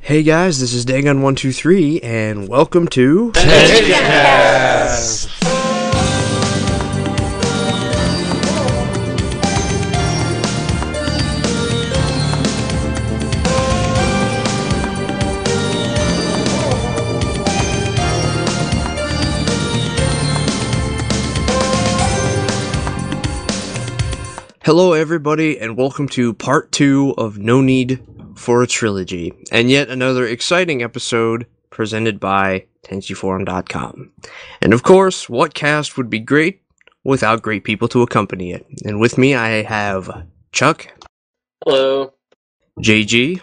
Hey guys, this is Dagon123, and welcome to Tenchicast! Hello everybody, and welcome to part 2 of No Need for a Trilogy, and yet another exciting episode presented by Tenchiforum.com. And of course, what cast would be great without great people to accompany it? And with me I have Chuck. Hello. JG.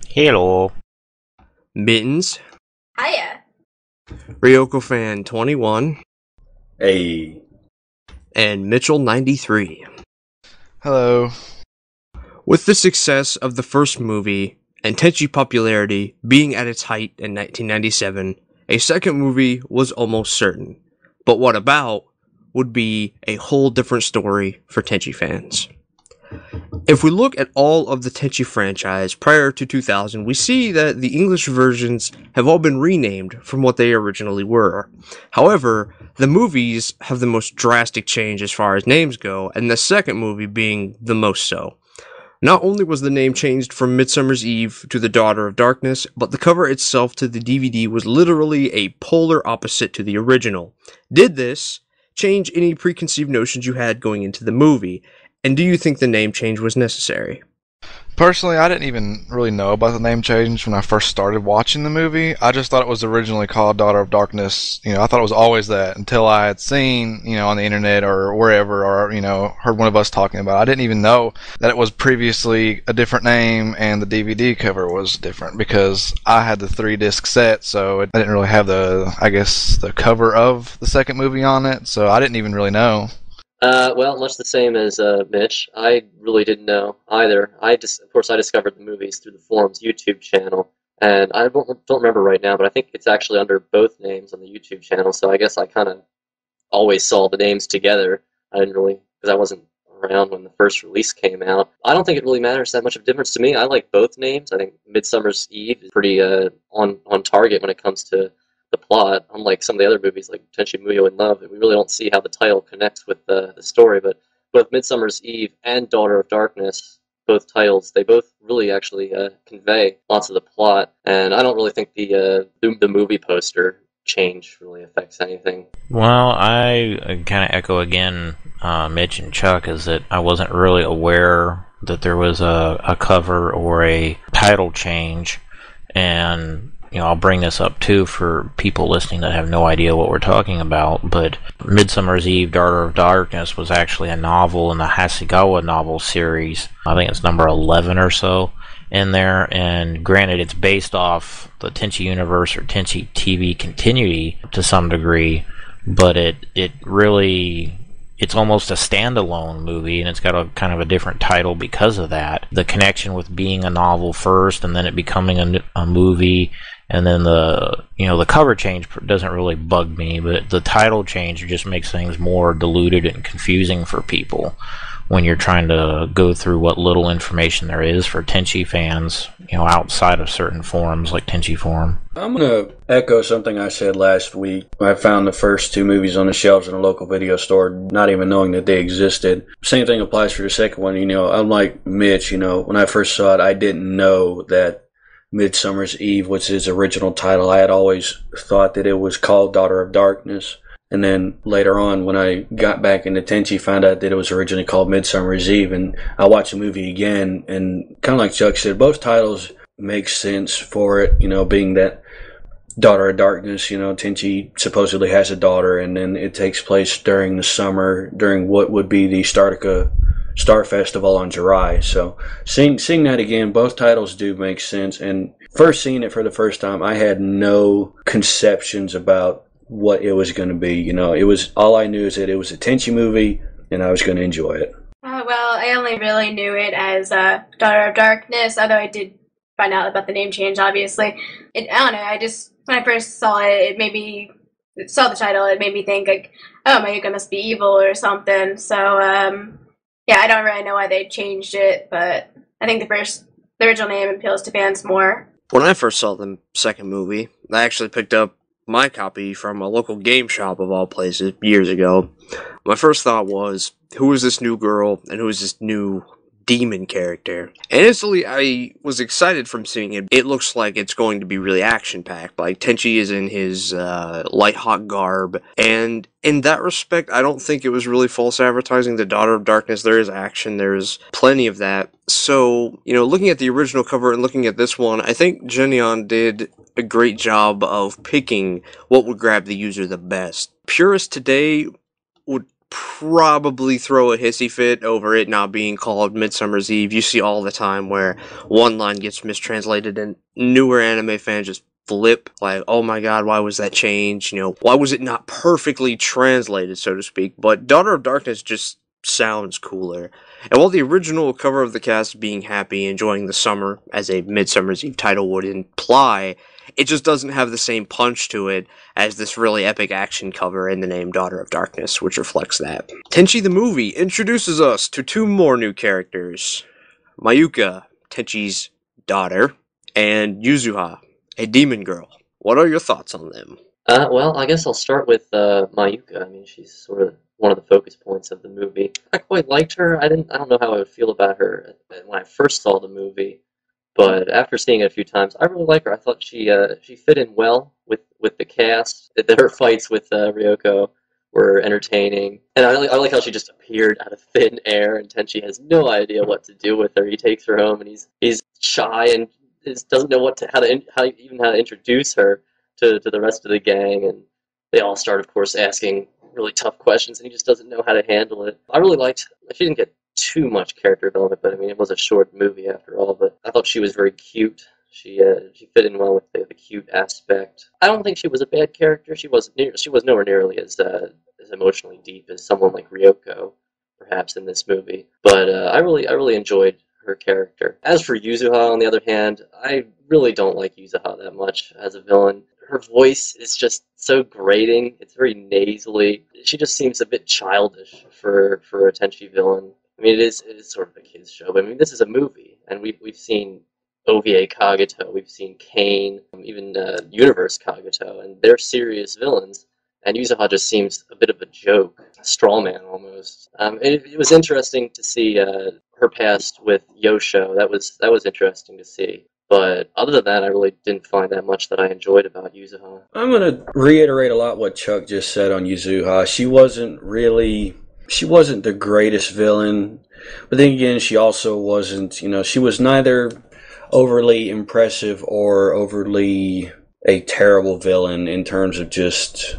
Hello. Mittens. Hiya. Ryoko Fan 21. Hey. And Mitchell93. Hello. With the success of the first movie and Tenchi popularity being at its height in 1997, a second movie was almost certain. But what about would be a whole different story for Tenchi fans. If we look at all of the Tenchi franchise prior to 2000, we see that the English versions have all been renamed from what they originally were. However, the movies have the most drastic change as far as names go, and the second movie being the most so. Not only was the name changed from Midsummer's Eve to The Daughter of Darkness, but the cover itself to the DVD was literally a polar opposite to the original. Did this change any preconceived notions you had going into the movie? And do you think the name change was necessary? Personally, I didn't even really know about the name change when I first started watching the movie. I just thought it was originally called Daughter of Darkness. I thought it was always that until I had seen, on the internet or wherever, or, heard one of us talking about it. I didn't even know that it was previously a different name and the DVD cover was different because I had the 3-disc set, so I didn't really have the cover of the second movie on it, so I didn't even really know. Well, much the same as Mitch. I really didn't know either. Of course, I discovered the movies through the Forum's YouTube channel, and I don't remember right now, but I think it's actually under both names on the YouTube channel. So I guess I kind of always saw the names together. I didn't really, because I wasn't around when the first release came out. I don't think it really matters that much of a difference to me. I like both names. I think Midsummer's Eve is pretty on target when it comes to the plot, unlike some of the other movies like Tenchi Muyo in Love. We really don't see how the title connects with the story, but both Midsummer's Eve and Daughter of Darkness, both titles, they both really actually convey lots of the plot, and I don't really think the movie poster change really affects anything. Well, I kind of echo again Mitch and Chuck, is that I wasn't really aware that there was a cover or a title change, and I'll bring this up too for people listening that have no idea what we're talking about, but Midsummer's Eve, Daughter of Darkness was actually a novel in the Hasegawa novel series. I think it's number 11 or so in there, and granted it's based off the Tenchi universe or Tenchi TV continuity to some degree, but it's almost a standalone movie, and it's got a kind of a different title because of that. The connection with being a novel first, and then it becoming a movie, and then the cover change doesn't really bug me, but the title change just makes things more diluted and confusing for people when you're trying to go through what little information there is for Tenchi fans, outside of certain forums like Tenchiforum. I'm going to echo something I said last week. I found the first 2 movies on the shelves in a local video store, not even knowing that they existed. Same thing applies for the second one. Unlike Mitch, when I first saw it, I didn't know that Midsummer's Eve was his original title. I had always thought that it was called Daughter of Darkness. And then later on, when I got back into Tenchi, found out that it was originally called Midsummer's Eve. And I watched the movie again, and kind of like Chuck said, both titles make sense for it, being that Daughter of Darkness, Tenchi supposedly has a daughter, and then it takes place during the summer, during what would be the Star Festival on Jirai. So seeing that again, both titles do make sense. And first seeing it for the first time, I had no conceptions about what it was going to be. It was, all I knew is that it was a Tenchi movie, and I was going to enjoy it. Well, I only really knew it as Daughter of Darkness, although I did find out about the name change, obviously. I don't know, when I first saw it, saw the title, it made me think, like, oh, Mayuka must be evil or something. So, yeah, I don't really know why they changed it, but I think the original name appeals to fans more. When I first saw the second movie, I actually picked up my copy from a local game shop of all places years ago. My first thought was, who is this new girl and who is this new demon character? And instantly I was excited from seeing it. It looks like it's going to be really action-packed. Like, Tenchi is in his light hawk garb, and in that respect, I don't think it was really false advertising. The Daughter of Darkness, there is action, there's plenty of that. So, looking at the original cover and looking at this one, I think Genion did a great job of picking what would grab the user the best. Purists today would probably throw a hissy fit over it not being called Midsummer's Eve. You see all the time where one line gets mistranslated and newer anime fans just flip, like, oh my god, why was that changed? Why was it not perfectly translated, so to speak? But Daughter of Darkness just sounds cooler. And while the original cover of the cast being happy, enjoying the summer, as a Midsummer's Eve title would imply, it just doesn't have the same punch to it as this really epic action cover in the name Daughter of Darkness, which reflects that. Tenchi the movie introduces us to two more new characters. Mayuka, Tenchi's daughter, and Yuzuha, a demon girl. What are your thoughts on them? Well, I guess I'll start with Mayuka. I mean, she's sort of one of the focus points of the movie. I quite liked her. I don't know how I would feel about her when I first saw the movie. But after seeing it a few times, I really like her. I thought she fit in well with the cast. Her fights with Ryoko were entertaining, and I like how she just appeared out of thin air, and Tenchi has no idea what to do with her. He takes her home, and he's shy and doesn't know how to introduce her to the rest of the gang, and they all start, of course, asking really tough questions, and he just doesn't know how to handle it. I really liked. She didn't get too much character development, but I mean, it was a short movie after all. But I thought she was very cute. She fit in well with the cute aspect. I don't think she was a bad character. She was nowhere nearly as emotionally deep as someone like Ryoko, perhaps, in this movie. But I really enjoyed her character. As for Yuzuha, on the other hand, I really don't like Yuzuha that much as a villain. Her voice is just so grating. It's very nasally. She just seems a bit childish for a Tenchi villain. I mean, it is sort of a kids' show, but I mean, this is a movie, and we've seen OVA Kagito, we've seen Kane, even Universe Kagito, and they're serious villains. And Yuzuha just seems a bit of a joke, a straw man almost. It was interesting to see her past with Yosho. That was interesting to see. But other than that, I really didn't find that much that I enjoyed about Yuzuha. I'm going to reiterate a lot what Chuck just said on Yuzuha. She wasn't the greatest villain, but then again, she also wasn't, she was neither overly impressive or overly a terrible villain in terms of just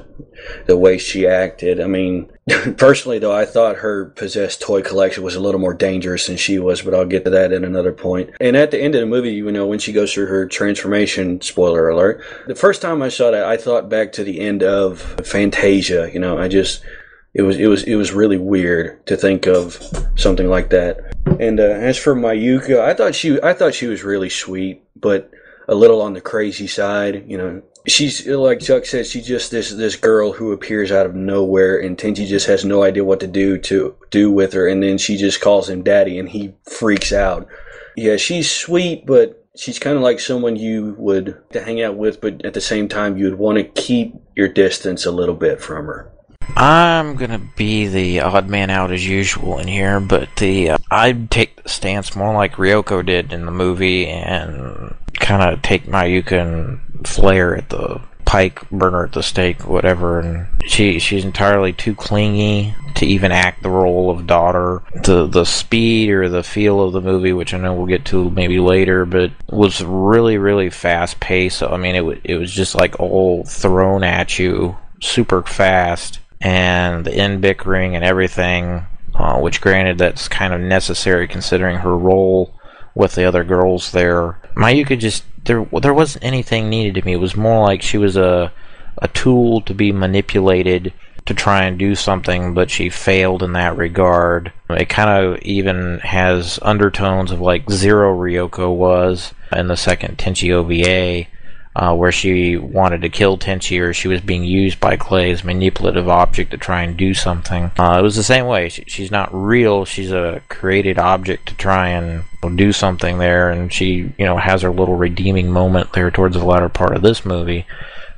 the way she acted. I mean, personally though, I thought her possessed toy collection was a little more dangerous than she was, but I'll get to that at another point. And at the end of the movie, when she goes through her transformation, spoiler alert, the first time I saw that, I thought back to the end of Fantasia. It was really weird to think of something like that. And as for Mayuka, I thought she was really sweet, but a little on the crazy side. She's, like Chuck said, she's just this girl who appears out of nowhere, and Tenchi just has no idea what to do with her, and then she just calls him daddy, and he freaks out. Yeah, she's sweet, but she's kind of like someone you would to hang out with, but at the same time you would want to keep your distance a little bit from her. I'm gonna be the odd man out as usual in here, but I'd take the stance more like Ryoko did in the movie and kind of take Mayuka and flare at the pike, burn her at the stake, whatever. And she's entirely too clingy to even act the role of daughter. The speed or the feel of the movie, which I know we'll get to maybe later, but was really, really fast paced. So, I mean, it was just like all thrown at you super fast. And the end bickering and everything, which granted that's kind of necessary considering her role with the other girls there. Mayuka just, there wasn't anything needed to me. It was more like she was a tool to be manipulated to try and do something, but she failed in that regard. It kind of even has undertones of like Zero Ryoko was in the second Tenchi OVA. where she wanted to kill Tenchi, or she was being used by Clay as a manipulative object to try and do something. It was the same way. She's not real. She's a created object to try and do something there, and she, has her little redeeming moment there towards the latter part of this movie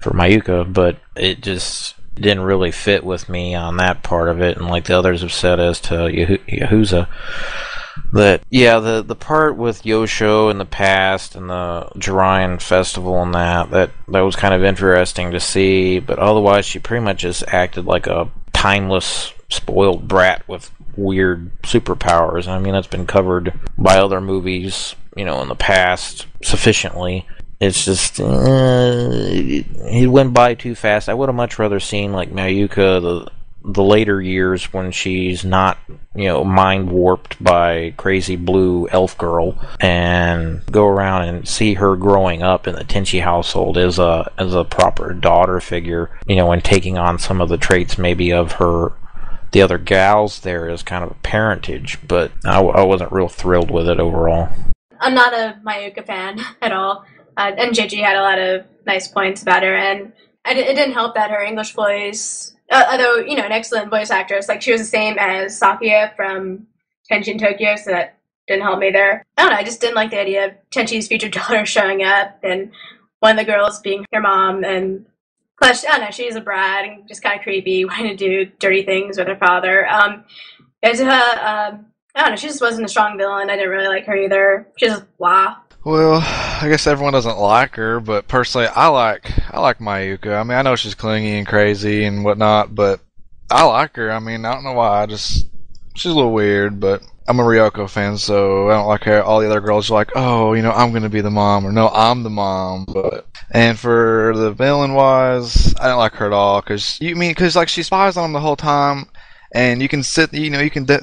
for Mayuka, but it just didn't really fit with me on that part of it, and like the others have said as to Yahuza, that the part with Yosho in the past and the Jirayan festival and that was kind of interesting to see, but otherwise she pretty much just acted like a timeless spoiled brat with weird superpowers. I mean, that's been covered by other movies, in the past sufficiently. It's just, it went by too fast. I would have much rather seen, like, Mayuka, the later years when she's not, mind warped by crazy blue elf girl, and go around and see her growing up in the Tenchi household as a proper daughter figure, and taking on some of the traits maybe of the other gals there as kind of a parentage, but I wasn't real thrilled with it overall. I'm not a Mayuka fan at all. And JG had a lot of nice points about her, and it didn't help that her English voice, although, an excellent voice actress, like, she was the same as Sakuya from Tenchi in Tokyo, so that didn't help me there. I don't know, I just didn't like the idea of Tenchi's future daughter showing up, and one of the girls being her mom, and plus, I don't know, she's a brat, and just kind of creepy, wanting to do dirty things with her father. I don't know, she just wasn't a strong villain. I didn't really like her either. She was blah. Well, I guess everyone doesn't like her, but personally, I like Mayuka. I mean, I know she's clingy and crazy and whatnot, but I like her. I mean, I don't know why. She's a little weird, but I'm a Ryoko fan, so I don't like her. All the other girls are like, oh, I'm gonna be the mom, or no, I'm the mom. And for the villain wise, I don't like her at all, because like, she spies on him the whole time, and you can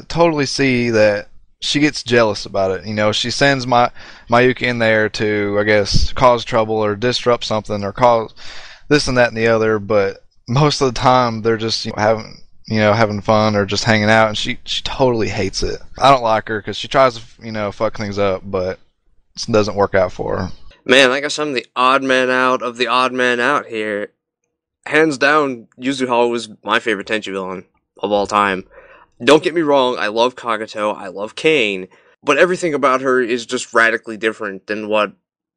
totally see that she gets jealous about it. She sends Mayuka in there to, I guess, cause trouble or disrupt something or cause this and that and the other, but most of the time they're just having fun or just hanging out, and she totally hates it. I don't like her because she tries to fuck things up, but it doesn't work out for her. Man, I guess I'm the odd man out of the odd man out here. Hands down, Yuzuha was my favorite Tenchi villain of all time. Don't get me wrong, I love Kagato, I love Kane, but everything about her is just radically different than what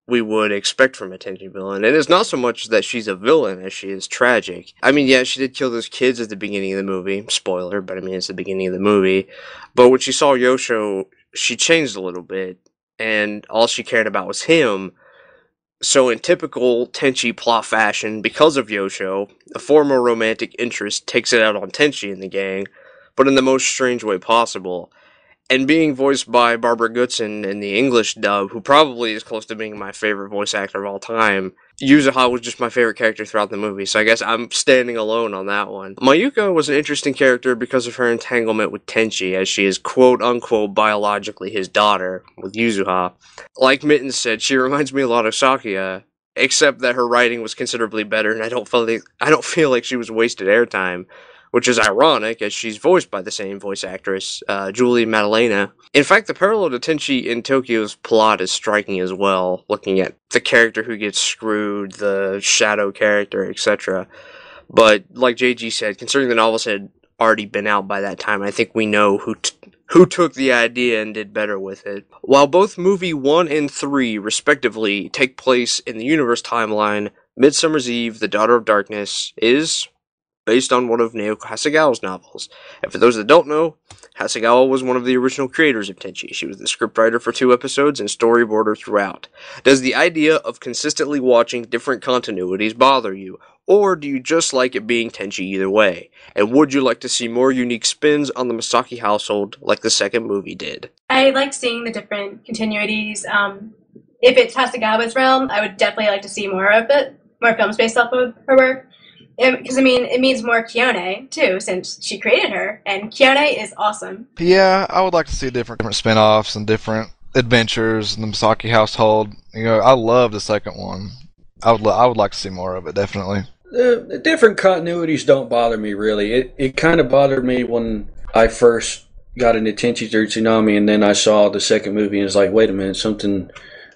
we would expect from a Tenchi villain. And it's not so much that she's a villain as she is tragic. I mean, yeah, she did kill those kids at the beginning of the movie. Spoiler, but I mean, it's the beginning of the movie. But when she saw Yosho, she changed a little bit, and all she cared about was him. So in typical Tenchi plot fashion, because of Yosho, a former romantic interest takes it out on Tenchi and the gang, but in the most strange way possible. And being voiced by Barbara Goodson in the English dub, who probably is close to being my favorite voice actor of all time, Yuzuha was just my favorite character throughout the movie, so I guess I'm standing alone on that one. Mayuka was an interesting character because of her entanglement with Tenchi, as she is quote-unquote biologically his daughter, with Yuzuha. Like Mittens said, she reminds me a lot of Sakuya, except that her writing was considerably better, and I don't feel like she was wasted airtime, which is ironic, as she's voiced by the same voice actress, Julie Madalena. In fact, the parallel to Tenchi in Tokyo's plot is striking as well, looking at the character who gets screwed, the shadow character, etc. But, like JG said, considering the novels had already been out by that time, I think we know who took the idea and did better with it. While both movie 1 and 3, respectively, take place in the universe timeline, Midsummer's Eve, The Daughter of Darkness, is based on one of Naoko Hasegawa's novels. And for those that don't know, Hasegawa was one of the original creators of Tenchi. She was the scriptwriter for 2 episodes and storyboarder throughout. Does the idea of consistently watching different continuities bother you? Or do you just like it being Tenchi either way? And would you like to see more unique spins on the Masaki household like the second movie did? I like seeing the different continuities. If it's Hasegawa's realm, I would definitely like to see more of it, more films based off of her work. Because, it means more Kione, too, since she created her, and Kione is awesome. Yeah, I would like to see different spin-offs and different adventures in the Misaki household. I love the second one. I would like to see more of it, definitely. The different continuities don't bother me, really. It kind of bothered me when I first got into Tenchi through Tsunami, and then I saw the second movie, and it's like, wait a minute, something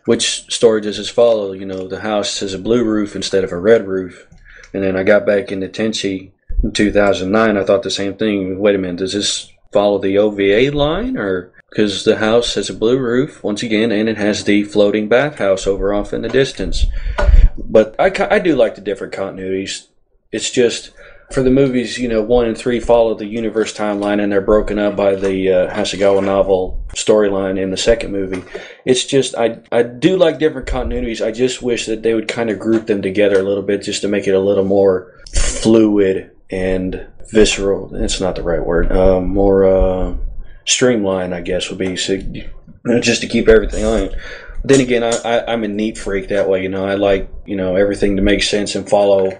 which story does this follow? You know, the house has a blue roof instead of a red roof. And then I got back into Tenchi in 2009. I thought the same thing. Wait a minute, does this follow the OVA line? Or because the house has a blue roof, once again, and it has the floating bathhouse over off in the distance. But I do like the different continuities. It's just, for the movies, you know, 1 and 3 follow the universe timeline, and they're broken up by the Hasegawa novel storyline in the second movie. It's just, I do like different continuities. I just wish that they would kind of group them together a little bit just to make it a little more fluid and visceral. It's not the right word. More streamlined, I guess, would be, so, just to keep everything on. Then again, I'm a neat freak that way. You know, I like, you know, everything to make sense and follow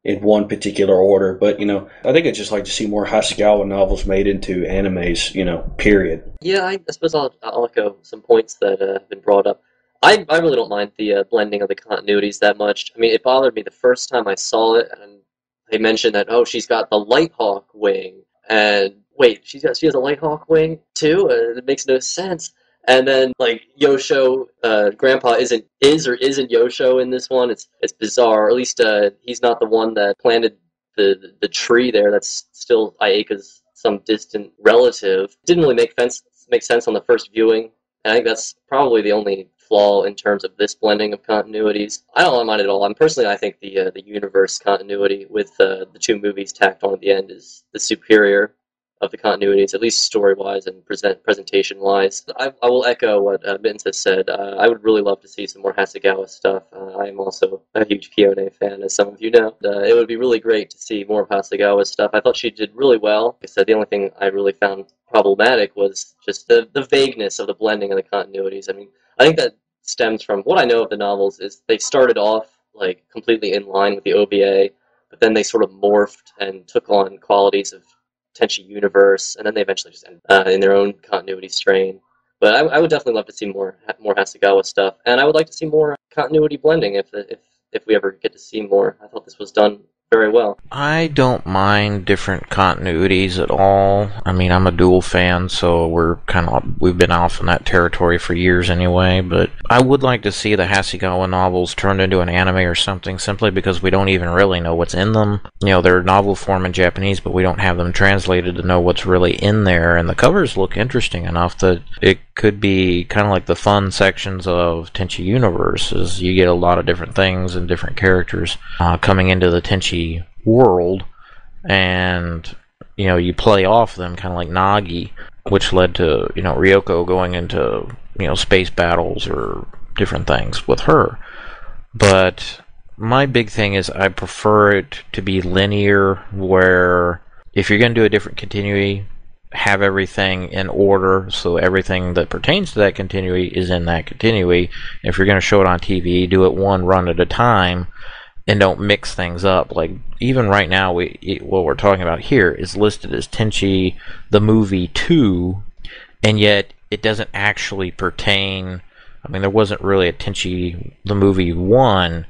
in one particular order. But, you know, I think I'd just like to see more Hasegawa novels made into animes, you know, period. Yeah, I suppose I'll echo some points that have been brought up. I really don't mind the blending of the continuities that much. I mean, it bothered me the first time I saw it, and they mentioned that, oh, she's got the Lighthawk wing, and wait, she has a Lighthawk wing too? It makes no sense. And then, like, Yosho, Grandpa is or isn't Yosho in this one. It's bizarre. Or at least he's not the one that planted the tree there. That's still Ayaka's some distant relative. Didn't really make sense on the first viewing. And I think that's probably the only flaw in terms of this blending of continuities. I don't mind it at all. I think the universe continuity with the two movies tacked on at the end is the superior of the continuities, at least story-wise and presentation-wise. I will echo what Mittens has said. I would really love to see some more Hasegawa stuff. I am also a huge Kione fan, as some of you know. It would be really great to see more of Hasegawa's stuff. I thought she did really well. Like I said, the only thing I really found problematic was just the vagueness of the blending of the continuities. I mean, I think that stems from what I know of the novels is they started off like completely in line with the OVA, but then they sort of morphed and took on qualities of Tenchi universe, and then they eventually just end in their own continuity strain. But I would definitely love to see more Hasegawa stuff, and I would like to see more continuity blending if we ever get to see more. I thought this was done very well. I don't mind different continuities at all. I mean, I'm a dual fan, so we've been off in that territory for years anyway, but I would like to see the Hasegawa novels turned into an anime or something, simply because we don't even really know what's in them. You know, they're novel form in Japanese, but we don't have them translated to know what's really in there, and the covers look interesting enough that it could be kind of like the fun sections of Tenchi Universe, as you get a lot of different things and different characters coming into the Tenchi world, and you know, you play off them kind of like Nagi, which led to, you know, Ryoko going into, you know, space battles or different things with her. But my big thing is I prefer it to be linear, where if you're going to do a different continuity, have everything in order, so everything that pertains to that continuity is in that continuity. If you're going to show it on TV, do it one run at a time, and don't mix things up. Like, even right now, what we're talking about here is listed as Tenchi the Movie 2, and yet it doesn't actually pertain. I mean, there wasn't really a Tenchi the Movie 1.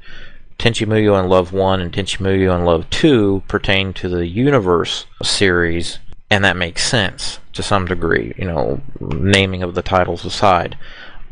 Tenchi Muyo and Love 1 and Tenchi Muyo and Love 2 pertain to the Universe series, and that makes sense to some degree, you know, naming of the titles aside.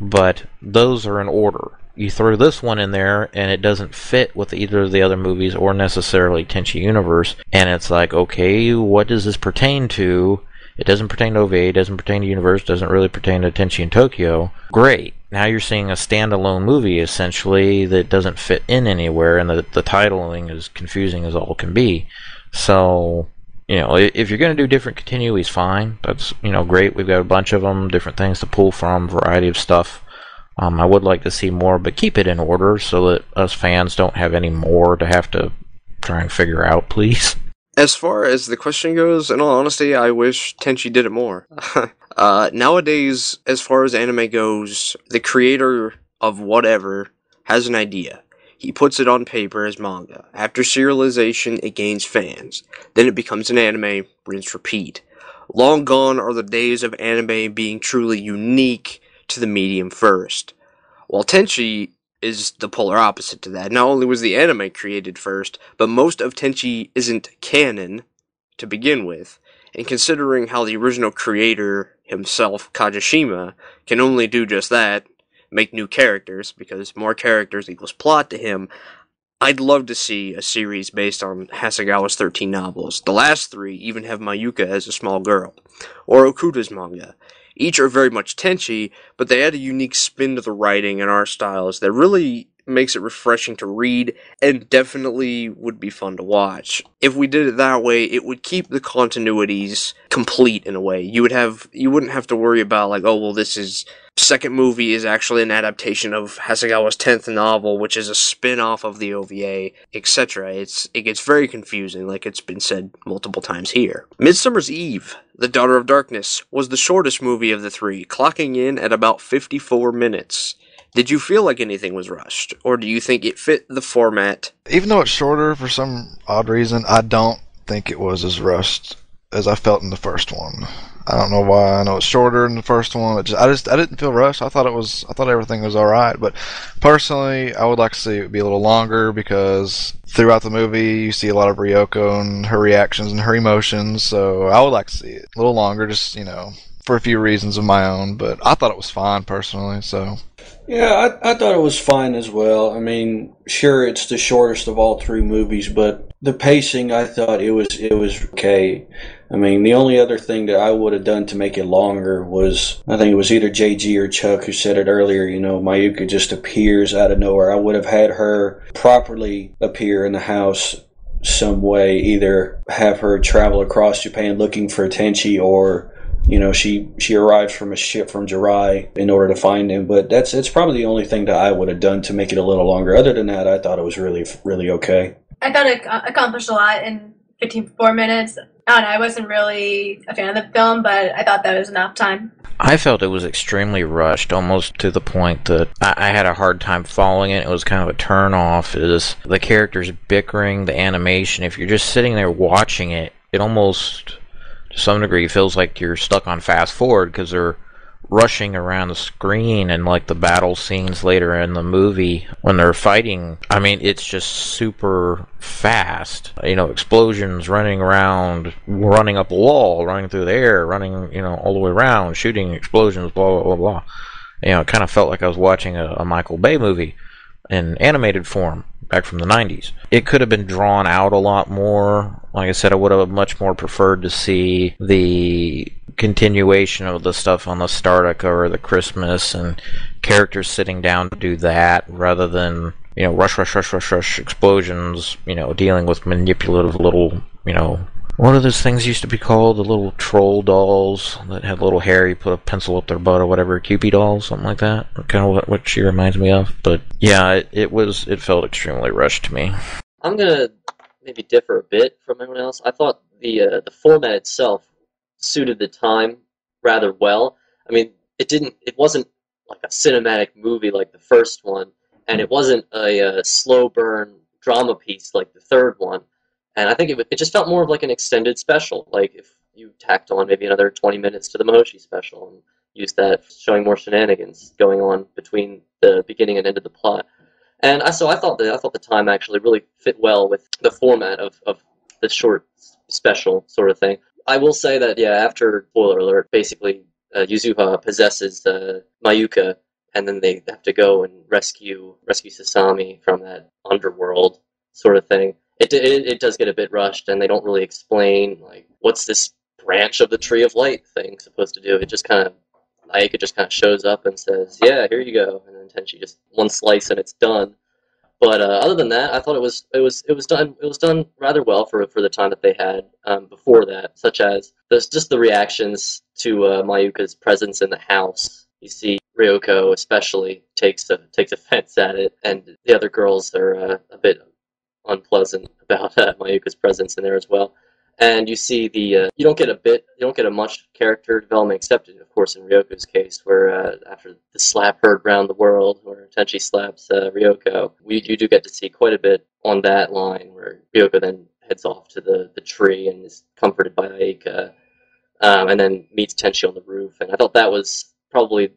But those are in order. You throw this one in there, and it doesn't fit with either of the other movies or necessarily Tenchi Universe, and it's like, okay, what does this pertain to? It doesn't pertain to OVA, it doesn't pertain to Universe, doesn't really pertain to Tenchi in Tokyo. Great. Now you're seeing a standalone movie, essentially, that doesn't fit in anywhere, and the titling is confusing as all can be. So, you know, if you're going to do different continuities, fine. That's, you know, great. We've got a bunch of them, different things to pull from, variety of stuff. I would like to see more, but keep it in order so that us fans don't have any more to have to try and figure out, please. As far as the question goes, in all honesty, I wish Tenchi did it more. Nowadays, as far as anime goes, the creator of whatever has an idea. He puts it on paper as manga. After serialization, it gains fans. Then it becomes an anime, rinse, repeat. Long gone are the days of anime being truly unique to the medium first. While Tenchi is the polar opposite to that. Not only was the anime created first, but most of Tenchi isn't canon to begin with. And considering how the original creator himself, Kajishima, can only do just that, make new characters, because more characters equals plot to him, I'd love to see a series based on Hasegawa's 13 novels. The last 3 even have Mayuka as a small girl, or Okuda's manga. Each are very much Tenchi, but they add a unique spin to the writing and art styles that really makes it refreshing to read and definitely would be fun to watch. If we did it that way, it would keep the continuities complete in a way. You wouldn't have to worry about like, oh well, this is second movie is actually an adaptation of Hasegawa's 10th novel, which is a spin-off of the OVA, etc. It gets very confusing, like it's been said multiple times here. Midsummer's Eve, The Daughter of Darkness, was the shortest movie of the 3, clocking in at about 54 minutes. Did you feel like anything was rushed, or do you think it fit the format? Even though it's shorter for some odd reason, I don't think it was as rushed as I felt in the first one. I don't know why. I know it's shorter than the first one. I didn't feel rushed. I thought everything was all right. But personally, I would like to see it be a little longer, because throughout the movie you see a lot of Ryoko and her reactions and her emotions. So I would like to see it a little longer, just for a few reasons of my own. But I thought it was fine personally. So. Yeah, I thought it was fine as well. I mean, sure, it's the shortest of all 3 movies, but the pacing, I thought it was okay. I mean, the only other thing that I would have done to make it longer was, I think it was either JG or Chuck who said it earlier, Mayuka just appears out of nowhere. I would have had her properly appear in the house some way, either have her travel across Japan looking for Tenchi, or she arrives from a ship from Jirai in order to find him. But it's probably the only thing that I would have done to make it a little longer. Other than that, I thought it was really, really okay. I thought it accomplished a lot in 54 minutes. I don't know, I wasn't really a fan of the film, but I thought that was enough time. I felt it was extremely rushed, almost to the point that I had a hard time following it. It was kind of a turn-off. Is the characters bickering, the animation. If you're just sitting there watching it, it almost, to some degree, feels like you're stuck on fast forward, because they're rushing around the screen, and like the battle scenes later in the movie when they're fighting, I mean, it's just super fast. Explosions, running around, running up a wall, running through the air, running, all the way around, shooting, explosions, blah, blah, blah, blah. It kind of felt like I was watching a Michael Bay movie in animated form back from the 90s. It could have been drawn out a lot more. Like I said, I would have much more preferred to see the continuation of the stuff on the Startica or the Christmas, and characters sitting down to do that, rather than, rush, explosions, dealing with manipulative little, what are those things used to be called? The little troll dolls that had little hair, you put a pencil up their butt or whatever, Cupid dolls, something like that. Kind of what she reminds me of. But yeah, it felt extremely rushed to me. I'm gonna maybe differ a bit from everyone else. I thought the format itself suited the time rather well. I mean, it wasn't like a cinematic movie like the first one, and it wasn't a slow burn drama piece like the third one. And I think it just felt more of like an extended special, like if you tacked on maybe another 20 minutes to the Mahoshi special and used that, showing more shenanigans going on between the beginning and end of the plot. And I thought the time actually really fit well with the format of the short special sort of thing. I will say that, yeah, after, spoiler alert, basically Yuzuha possesses Mayuka, and then they have to go and rescue Sasami from that underworld sort of thing. It does get a bit rushed, and they don't really explain, like, what's this branch of the Tree of Light thing supposed to do. It just kind of, Ayaka just kind of shows up and says, yeah, here you go, and then Tenchi just one slice and it's done. But other than that, I thought it was done rather well for the time that they had before that, such as just the reactions to Mayuka's presence in the house. You see Ryoko especially takes offense at it, and the other girls are a bit unpleasant about Mayuka's presence in there as well. And you see you don't get a much character development, except of course in Ryoko's case, where after the slap heard round the world, where Tenchi slaps Ryoko, you do get to see quite a bit on that line, where Ryoko then heads off to the tree and is comforted by Ayaka, and then meets Tenchi on the roof. And I thought that was probably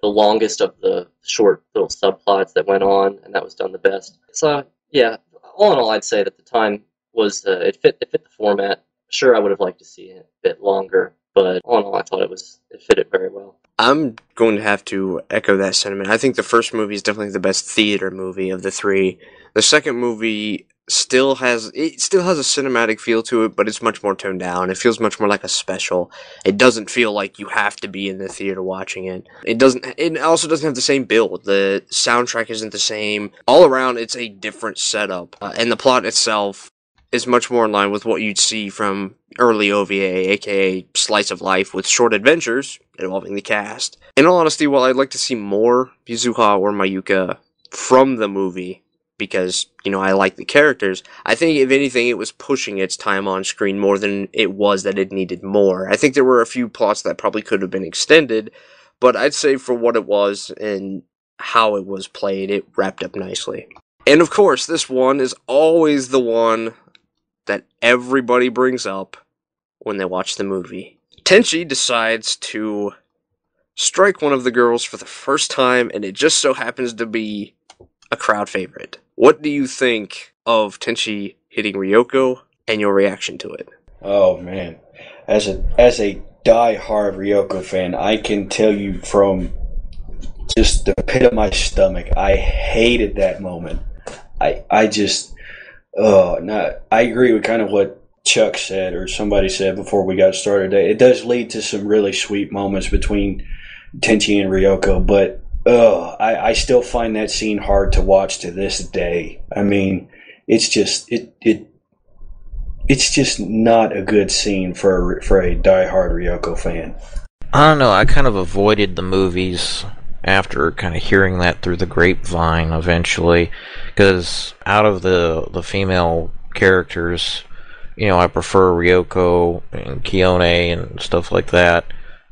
the longest of the short little subplots that went on, and that was done the best. So yeah, all in all, I'd say that the time was it fit the format. Sure, I would have liked to see it a bit longer, but all in all, I thought it fit it very well. I'm going to have to echo that sentiment. I think the first movie is definitely the best theater movie of the three. The second movie still has a cinematic feel to it, but it's much more toned down. It feels much more like a special. It doesn't feel like you have to be in the theater watching it. It also doesn't have the same build. The soundtrack isn't the same. All around, it's a different setup. And the plot itself is much more in line with what you'd see from early OVA, aka slice of life with short adventures involving the cast. In all honesty, while I'd like to see more Yuzuha or Mayuka from the movie, because, I like the characters, I think, if anything, it was pushing its time on screen more than it was that it needed more. I think there were a few plots that probably could have been extended, but I'd say for what it was and how it was played, it wrapped up nicely. And of course, this one is always the one that everybody brings up when they watch the movie. Tenchi decides to strike one of the girls for the first time, and it just so happens to be a crowd favorite. What do you think of Tenchi hitting Ryoko, and your reaction to it? Oh man, as a die-hard Ryoko fan, I can tell you from just the pit of my stomach, I hated that moment. I just, I agree with kind of what Chuck said or somebody said before we got started. It does lead to some really sweet moments between Tenchi and Ryoko, but I still find that scene hard to watch to this day. I mean, it's just it's just not a good scene for a diehard Ryoko fan. I don't know, I kind of avoided the movies after kind of hearing that through the grapevine eventually, because out of the female characters, I prefer Ryoko and Kione and stuff like that,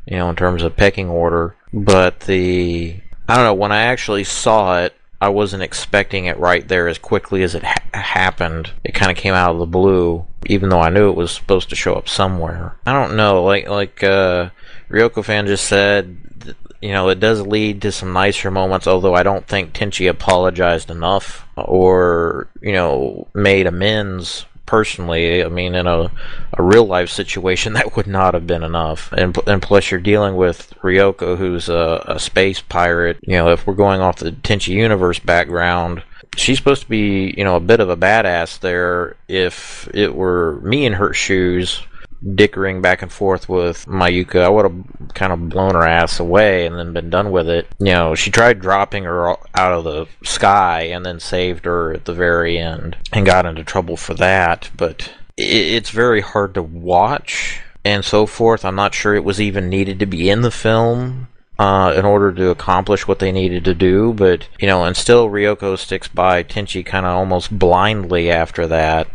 in terms of pecking order. But I don't know, when I actually saw it, I wasn't expecting it right there as quickly as it happened. It kind of came out of the blue, even though I knew it was supposed to show up somewhere. I don't know, like Ryoko fan just said, it does lead to some nicer moments, although I don't think Tenchi apologized enough or, made amends personally. I mean, in a real life situation, that would not have been enough. And plus, you're dealing with Ryoko, who's a space pirate. If we're going off the Tenchi universe background, she's supposed to be, a bit of a badass there. If it were me in her shoes, dickering back and forth with Mayuka, I would have kind of blown her ass away and then been done with it. She tried dropping her out of the sky and then saved her at the very end and got into trouble for that, but it's very hard to watch and so forth. I'm not sure it was even needed to be in the film in order to accomplish what they needed to do, but, and still Ryoko sticks by Tenchi kind of almost blindly after that,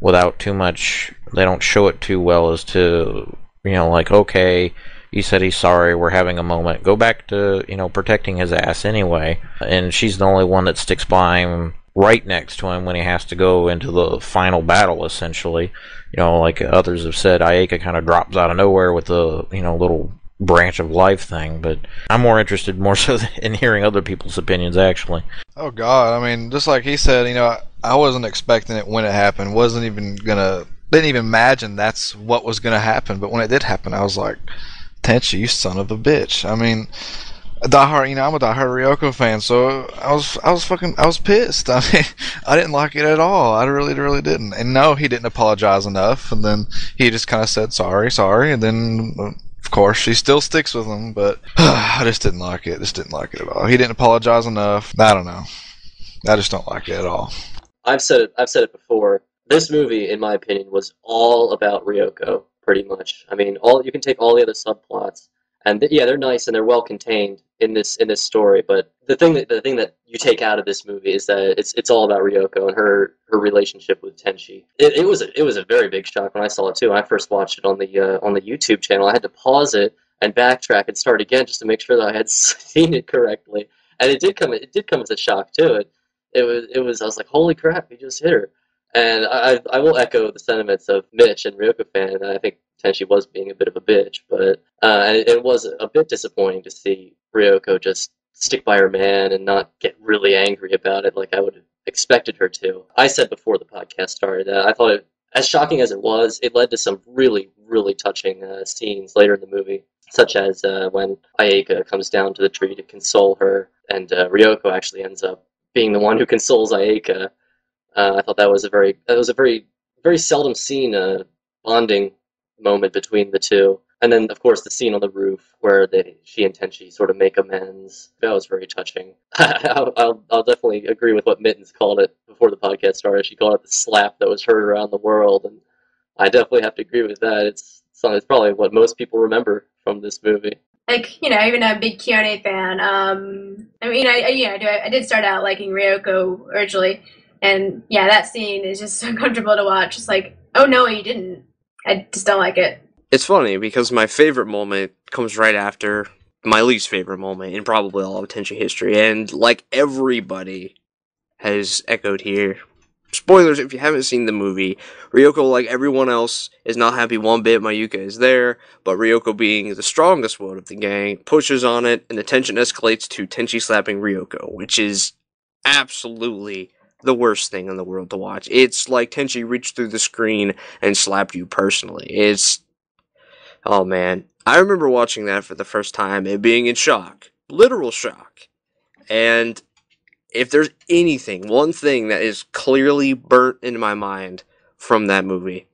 without too much. They don't show it too well as to, okay, he said he's sorry, we're having a moment, go back to, protecting his ass anyway. And she's the only one that sticks by him, right next to him when he has to go into the final battle, essentially. Like others have said, Ayeka kind of drops out of nowhere with the, little branch of life thing, but I'm more interested so in hearing other people's opinions, actually. Oh God, I mean, just like he said, I wasn't expecting it when it happened. Didn't even imagine that's what was gonna happen. But when it did happen, I was like, Tenchi, you son of a bitch. I mean, I'm a diehard Ryoko fan, so I was pissed. I mean, I didn't like it at all. I really didn't. And no, he didn't apologize enough. And then he just kind of said sorry, and then. Of course, she still sticks with him, but I just didn't like it. Just didn't like it at all. He didn't apologize enough. I don't know. I just don't like it at all. I've said it before. This movie, in my opinion, was all about Ryoko, pretty much. I mean, you can take all the other subplots, and they're nice and they're well contained in this story. But the thing that you take out of this movie is that it's all about Ryoko and her relationship with Tenchi. It was a very big shock when I saw it too. When I first watched it on the YouTube channel, I had to pause it and backtrack and start again just to make sure that I had seen it correctly. And it did come as a shock too. I was like, holy crap, he just hit her. And I will echo the sentiments of Mitch and Ryoko fan. I think Tenchi was being a bit of a bitch, but and it was a bit disappointing to see Ryoko just stick by her man and not get really angry about it like I would have expected her to. I said before the podcast started that I thought as shocking as it was, it led to some really, really touching scenes later in the movie. such as when Ayaka comes down to the tree to console her, and Ryoko actually ends up being the one who consoles Ayaka. I thought that was a very seldom seen bonding moment between the two. And then, of course, the scene on the roof where she and Tenchi sort of make amends. That was very touching. I'll definitely agree with what Mittens called it before the podcast started. She called it the slap that was heard around the world, and I definitely have to agree with that. It's probably what most people remember from this movie. Like, even a big Kione fan. I mean, I did start out liking Ryoko originally, and yeah, that scene is just so comfortable to watch. It's like, oh no, you didn't. I just don't like it. It's funny because my favorite moment comes right after my least favorite moment in probably all of Tenchi history, and like everybody has echoed here. Spoilers if you haven't seen the movie. Ryoko, like everyone else, is not happy one bit Mayuka is there, but Ryoko, being the strongest one of the gang, pushes on it, and the tension escalates to Tenchi slapping Ryoko, which is absolutely the worst thing in the world to watch. It's like Tenchi reached through the screen and slapped you personally. Oh man. I remember watching that for the first time and being in shock. Literal shock. And if there's one thing that is clearly burnt into my mind from that movie,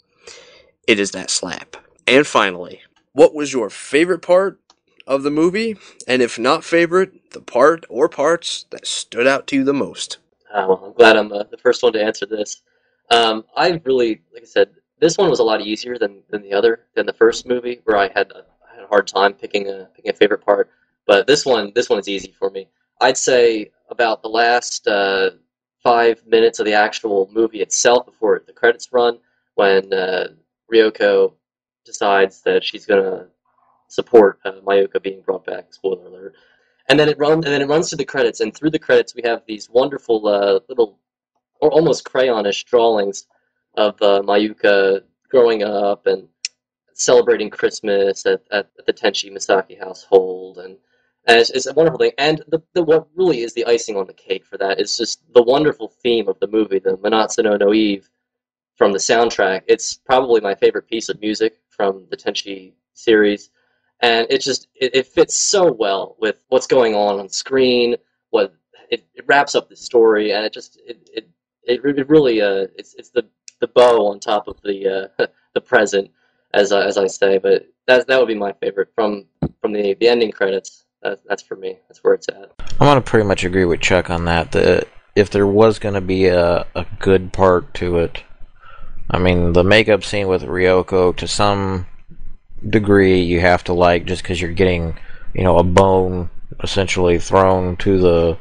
it is that slap. And finally, what was your favorite part of the movie? And if not favorite, the part or parts that stood out to you the most? Well, I'm glad I'm the first one to answer this. I really, like I said, this one was a lot easier than the first movie, where I had a hard time picking a favorite part. But this one is easy for me. I'd say about the last 5 minutes of the actual movie itself, before the credits run, when Ryoko decides that she's gonna support Mayuka being brought back. Spoiler alert. And then it runs to the credits, and through the credits we have these wonderful little, or almost crayonish drawings of Mayuka growing up and celebrating Christmas at the Tenchi Misaki household, and it's a wonderful thing. And what really is the icing on the cake for that is just the wonderful theme of the movie, the Manatsu no Eve from the soundtrack. It's probably my favorite piece of music from the Tenchi series, and it fits so well with what's going on screen. It wraps up the story, and it really it's the bow on top of the the present, as I say. But that would be my favorite from the ending credits. That's for me. That's where it's at. I'm gonna pretty much agree with Chuck on that. That if there was gonna be a good part to it, I mean, the makeup scene with Ryoko, to some degree, you have to like, just because you're getting, a bone essentially thrown to the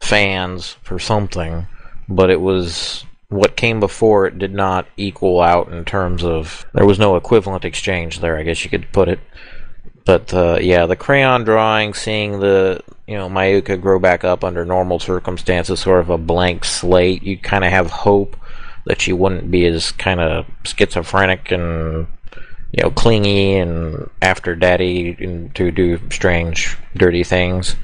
fans for something. But it was, what came before it did not equal out in terms of, there was no equivalent exchange there, I guess you could put it. But yeah, the crayon drawing, seeing the Mayuka grow back up under normal circumstances, sort of a blank slate, you kind of have hope that she wouldn't be as kind of schizophrenic and clingy and after daddy and to do strange, dirty things.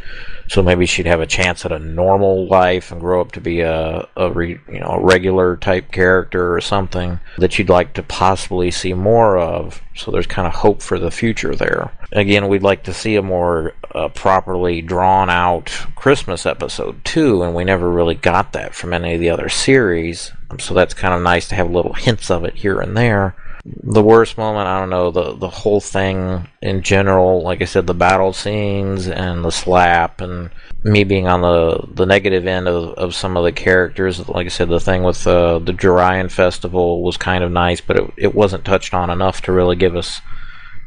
So maybe she'd have a chance at a normal life and grow up to be a regular type character or something that you'd like to possibly see more of. So there's kind of hope for the future there. Again, we'd like to see a more properly drawn out Christmas episode too, and we never really got that from any of the other series. So that's kind of nice to have little hints of it here and there. The worst moment, I don't know, the whole thing in general, like I said, the battle scenes and the slap, and me being on the negative end of some of the characters. Like I said, the thing with the Jirayan Festival was kind of nice, but it wasn't touched on enough to really give us,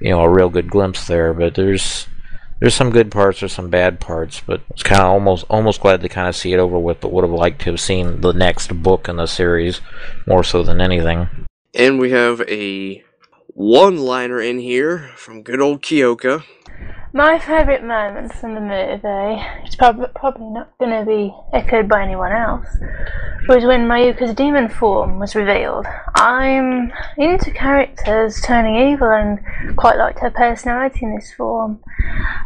a real good glimpse there. But there's some good parts, there's some bad parts, but it's kind of almost glad to kind of see it over with, but would have liked to have seen the next book in the series more so than anything. And we have a one-liner in here from good old Kyoka. My favourite moment from the movie, it's probably not going to be echoed by anyone else, was when Mayuka's demon form was revealed. I'm into characters turning evil and quite liked her personality in this form.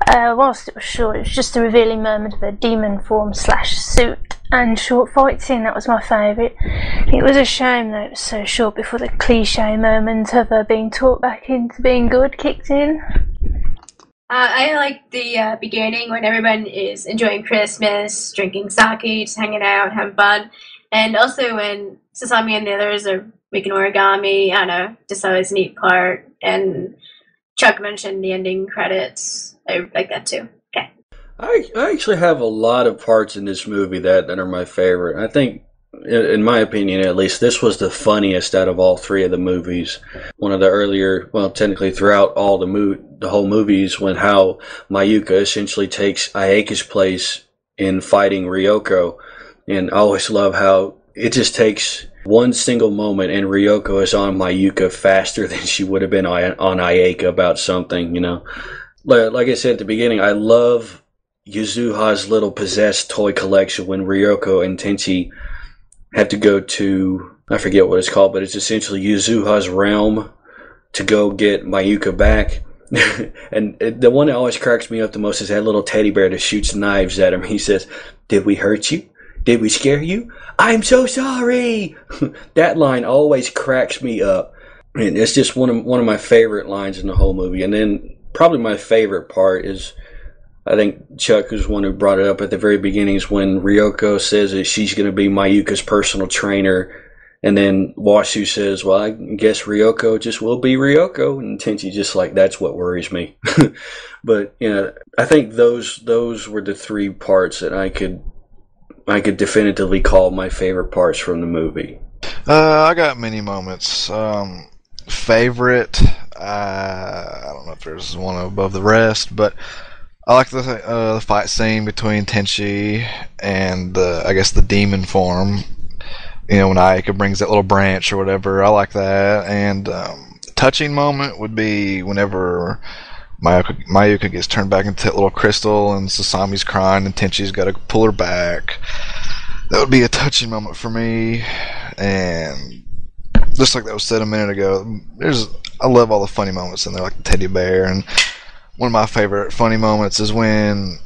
Whilst it was short, it was just a revealing moment of her demon form / suit and short fight scene. That was my favourite. It was a shame that it was so short before the cliche moment of her being taught back into being good kicked in. I like the beginning when everyone is enjoying Christmas, drinking sake, just hanging out, having fun. And also when Sasami and the others are making origami. I don't know, just always a neat part. And Chuck mentioned the ending credits. I like that too. Okay. I actually have a lot of parts in this movie that are my favorite. I think, in my opinion at least, this was the funniest out of all three of the movies. One of the earlier, well, technically throughout all the whole movies, when how Mayuka essentially takes Ayeka's place in fighting Ryoko. And I always love how it just takes one single moment and Ryoko is on Mayuka faster than she would have been on Ayeka about something, you know. Like I said at the beginning, I love Yuzuha's little possessed toy collection when Ryoko and Tenchi have to go to, I forget what it's called, but it's essentially Yuzuha's realm to go get Mayuka back. And the one that always cracks me up the most is that little teddy bear that shoots knives at him. He says, "Did we hurt you? Did we scare you? I'm so sorry." That line always cracks me up. And it's just one of my favorite lines in the whole movie. And then probably my favorite part is, I think Chuck was one who brought it up at the very beginning, is when Ryoko says that she's going to be Mayuka's personal trainer. And then Wasu says, "Well, I guess Ryoko just will be Ryoko." And Tenchi just like, "That's what worries me." But, you know, I think those were the three parts that I could definitively call my favorite parts from the movie. I got many moments. Favorite, I don't know if there's one above the rest, but I like the fight scene between Tenchi and I guess the demon form. You know, when Ayeka brings that little branch or whatever, I like that. And touching moment would be whenever Mayuka gets turned back into that little crystal and Sasami's crying and Tenchi's got to pull her back. That would be a touching moment for me. And just like that was said a minute ago, I love all the funny moments in there, like the teddy bear. And one of my favorite funny moments is when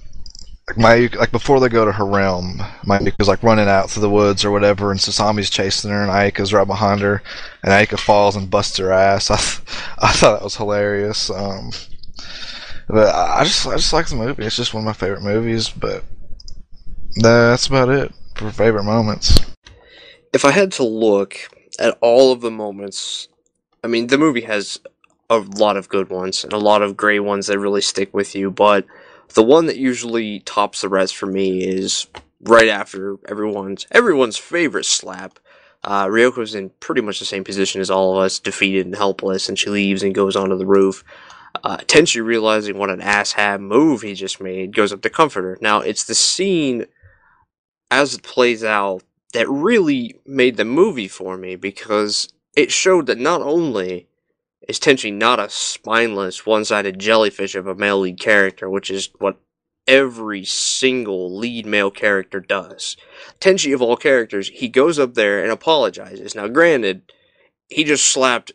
Mayuka, like before they go to her realm, Mayuka's like running out through the woods or whatever, and Sasami's chasing her, and Ayeka's right behind her, and Ayeka falls and busts her ass. I thought that was hilarious. But I just like the movie. It's just one of my favorite movies. But that's about it for favorite moments. If I had to look at all of the moments, I mean, the movie has a lot of good ones and a lot of great ones that really stick with you, but the one that usually tops the rest for me is right after everyone's favorite slap. Ryoko's in pretty much the same position as all of us, defeated and helpless, and she leaves and goes onto the roof. Tenchi, realizing what an asshat move he just made, goes up to comfort her. Now, it's the scene as it plays out that really made the movie for me, because it showed that not only is Tenchi not a spineless, one-sided jellyfish of a male lead character, which is what every single lead male character does. Tenchi, of all characters, he goes up there and apologizes. Now, granted, he just slapped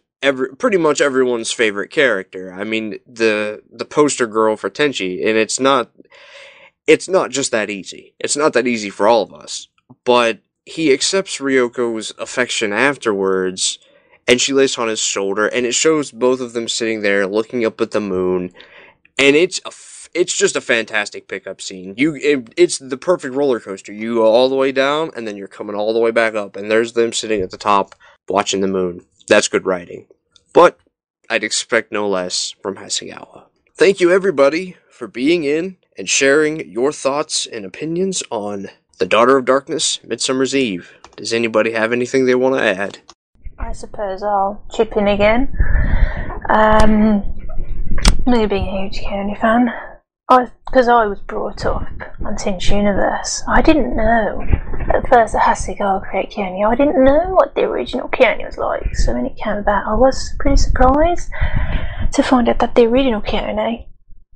pretty much everyone's favorite character. I mean, the poster girl for Tenchi, and it's not just that easy. It's not that easy for all of us. But he accepts Ryoko's affection afterwards, and she lays on his shoulder, and it shows both of them sitting there looking up at the moon, and it's just a fantastic pickup scene. It's the perfect roller coaster. You go all the way down, and then you're coming all the way back up, and there's them sitting at the top watching the moon. That's good writing. But I'd expect no less from Hasegawa. Thank you, everybody, for being in and sharing your thoughts and opinions on The Daughter of Darkness, Midsummer's Eve. Does anybody have anything they want to add? I suppose I'll chip in again. Me being a huge Keone fan, because I was brought up on Tenchi Universe, I didn't know at first that Hasegawa created Keone. I didn't know what the original Keone was like, so when it came about, I was pretty surprised to find out that the original Keone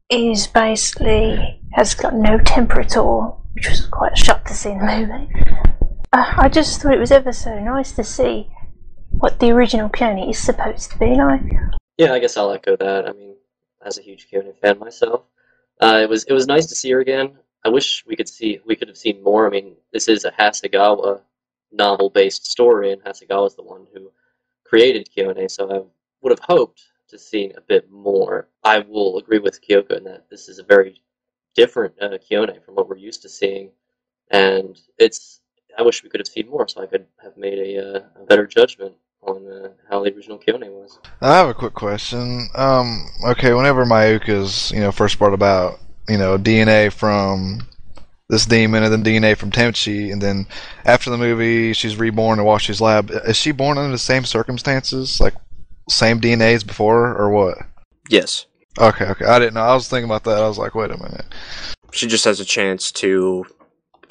is basically has got no temper at all, which was quite a shock to see in the movie. I just thought it was ever so nice to see what the original Keone is supposed to be like. Yeah, I guess I'll echo that. I mean, as a huge Keone fan myself, it was nice to see her again. I wish we could have seen more. I mean, this is a Hasegawa novel-based story, and Hasegawa is the one who created Keone, so I would have hoped to seeing a bit more. I will agree with Kyoko in that this is a very different Kione from what we're used to seeing, and I wish we could have seen more so I could have made a better judgment on how the original Kione was. I have a quick question. Okay, whenever Mayuka's, first brought about, DNA from this demon and then DNA from Tenchi, and then after the movie she's reborn in Washi's lab, is she born under the same circumstances? Like, same DNA as before, or what? Yes. Okay, I didn't know. I was thinking about that. I was like, wait a minute. She just has a chance to,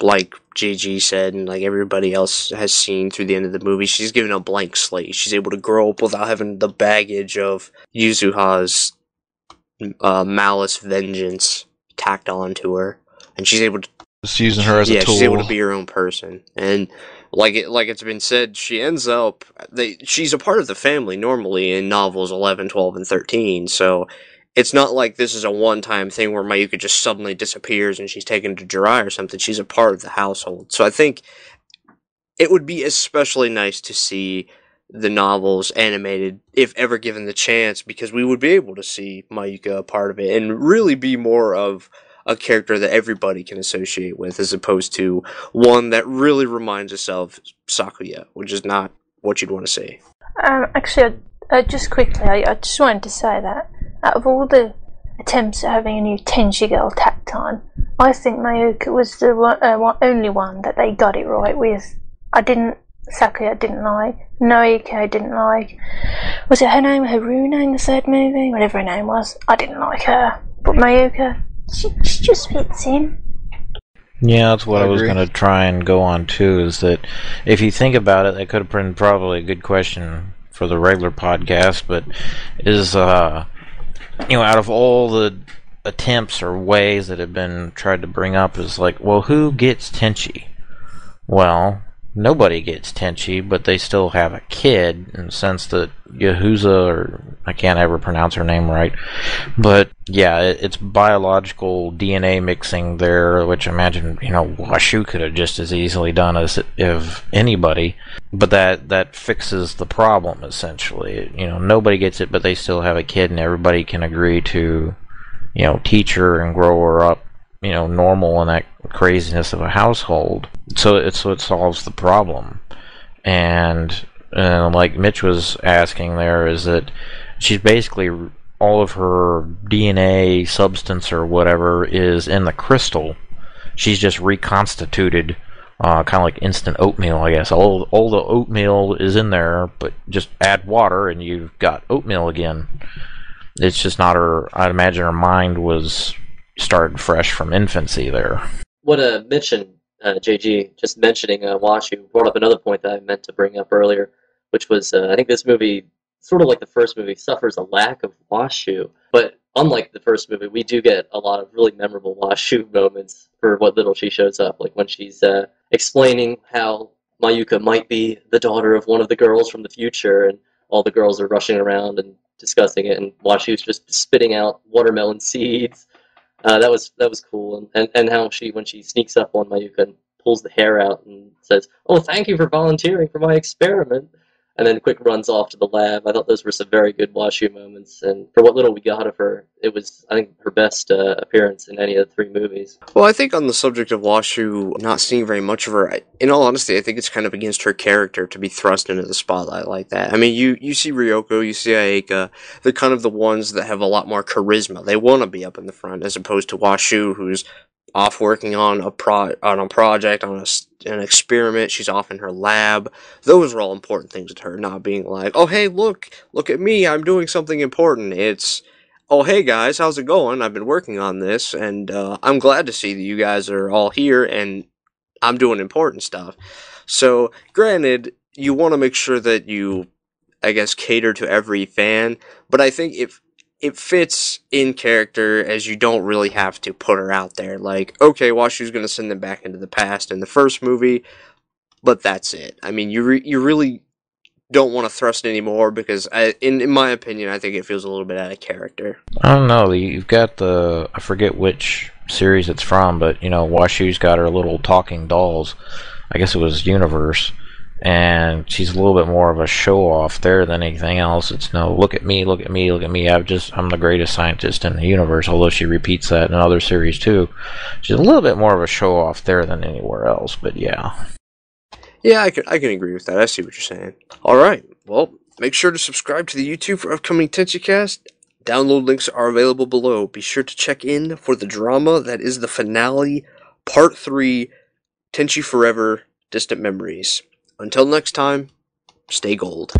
like GG said, and like everybody else has seen through the end of the movie, she's given a blank slate. She's able to grow up without having the baggage of Yuzuha's malice, vengeance tacked onto her, and she's able to just using her as a tool. She's able to be her own person, and like it's been said, she ends up she's a part of the family normally in novels 11, 12, and 13. So it's not like this is a one-time thing where Mayuka just suddenly disappears and she's taken to Jirai or something. She's a part of the household. So I think it would be especially nice to see the novels animated, if ever given the chance, because we would be able to see Mayuka a part of it and really be more of a character that everybody can associate with, as opposed to one that really reminds us of Sakuya, which is not what you'd want to see. Actually, just quickly, I just wanted to say that out of all the attempts at having a new Tenchi girl tacked on, I think Mayuka was the only one that they got it right with. Sakuya I didn't like, Noike I didn't like. Was it her name, Haruna in the third movie? Whatever her name was, I didn't like her. But Mayuka, she just fits in. Yeah, that's what I was going to try and go on too, is that if you think about it, that could have been probably a good question for the regular podcast, but is, out of all the attempts or ways that have been tried to bring up, is like, well, who gets Tenchi? Well, nobody gets Tenchi, but they still have a kid, in the sense that Yahuza, or I can't ever pronounce her name right, but yeah, it's biological DNA mixing there, which I imagine, Washu could have just as easily done as if anybody, but that fixes the problem, essentially. Nobody gets it, but they still have a kid, and everybody can agree to, teach her and grow her up, normal in that craziness of a household. So it solves the problem. And like Mitch was asking there, is that she's basically, all of her DNA substance or whatever is in the crystal. She's just reconstituted, kind of like instant oatmeal, I guess. All the oatmeal is in there, but just add water and you've got oatmeal again. It's just not her. I'd imagine her mind was started fresh from infancy there. What Mitch and JG just mentioning Washu brought up another point that I meant to bring up earlier, which was I think this movie, sort of like the first movie, suffers a lack of Washu. But unlike the first movie, we do get a lot of really memorable Washu moments for what little she shows up, like when she's explaining how Mayuka might be the daughter of one of the girls from the future, and all the girls are rushing around and discussing it, and Washu's just spitting out watermelon seeds. That was cool, and how when she sneaks up on Mayuka and pulls the hair out and says, "Oh, thank you for volunteering for my experiment," and then quick runs off to the lab. I thought those were some very good Washu moments, and for what little we got of her, it was, I think, her best appearance in any of the three movies. Well, I think on the subject of Washu not seeing very much of her, in all honesty, I think it's kind of against her character to be thrust into the spotlight like that. I mean, you see Ryoko, you see Aika, they're kind of the ones that have a lot more charisma. They want to be up in the front, as opposed to Washu, who's off working on a project, on an experiment. She's off in her lab. Those are all important things to her, not being like, oh, hey, look at me, I'm doing something important. It's, oh, hey guys, how's it going? I've been working on this, and I'm glad to see that you guys are all here, and I'm doing important stuff. So, granted, you want to make sure that you, I guess, cater to every fan, but I think if it fits in character, as you don't really have to put her out there. Like, okay, Washu's going to send them back into the past in the first movie, but that's it. I mean, you really don't want to thrust anymore, because in my opinion, I think it feels a little bit out of character. I don't know. You've got I forget which series it's from, but Washu's got her little talking dolls. I guess it was Universe, and she's a little bit more of a show-off there than anything else. It's no, look at me, look at me, look at me. I'm the greatest scientist in the universe, although she repeats that in other series too. She's a little bit more of a show-off there than anywhere else, but yeah. Yeah, I can agree with that. I see what you're saying. Alright, well, make sure to subscribe to the YouTube for upcoming Tenchicast. Download links are available below. Be sure to check in for the drama that is the finale, Part 3, Tenchi Forever, Distant Memories. Until next time, stay gold.